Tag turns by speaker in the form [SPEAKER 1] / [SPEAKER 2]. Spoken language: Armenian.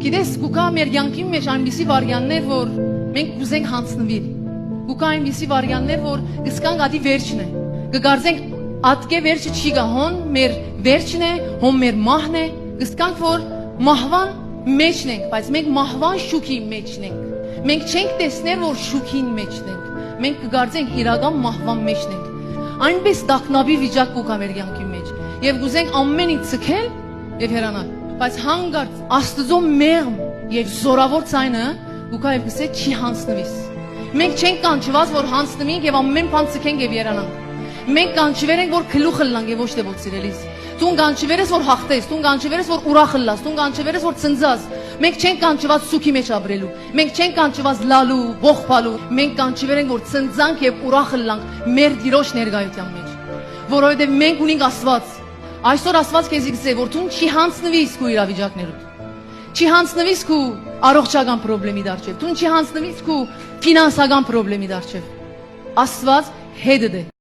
[SPEAKER 1] Գիտես, գուկա մեր յանքի մեջ այնպիսի վարյաններ, որ մենք կուզենք հանձնվել։ Գուկա այնպիսի վարյաններ, որ կսկանք ադի վերջն է։ Կգարձենք ատկե վերջը չի գա, հոն մեր վերջն է, հոն մեր մահն է։ Կսկանք, որ մահվան մեջն ենք, բայց մենք մահվան շուքի մեջն ենք։ Մենք չենք տեսներ, որ շուքին մեջն ենք։ Մենք կգարձենք իրական մահվան մեջն ենք։ Այնպես տակնաբի վիճակ կուկա մեր յանքի մեջ։ Եվ կուզենք ամեն ինչ ցկել եւ հեռանալ։ Բայց հանգարց Աստծո մեղմ եւ զորավոր ցայնը գուկա եւ գսե չի հանձնվիս։ Մենք չենք կանչված, որ հանձնվենք եւ ամեն բան ցկենք եւ երանանք։ Մենք կանչվել ենք, որ քլուխ լանք եւ ոչ թե որ սիրելիս։ Դու կանչվել ես, որ հաղթես, դու կանչվել ես, որ ուրախ լաս, դու կանչվել ես, որ ցնծաս։ Մենք չենք կանչված սուքի մեջ ապրելու։ Մենք չենք կանչված լալու, ողբալու։ Մենք կանչվել ենք, որ ցնծանք եւ ուրախ լանք մեր Տիրոջ ներկայության մեջ։ Որովհետեւ մենք ունենք Աստված։ Այսօր Աստված քեզի գսե, որ դու չի հանձնվիս քո իրավիճակներով։ Չի հանձնվիս քո առողջական խնդրի դարձև։ Դու չի հանձնվիս քո ֆինանսական խնդրի դարձև։ Աստված հետ է։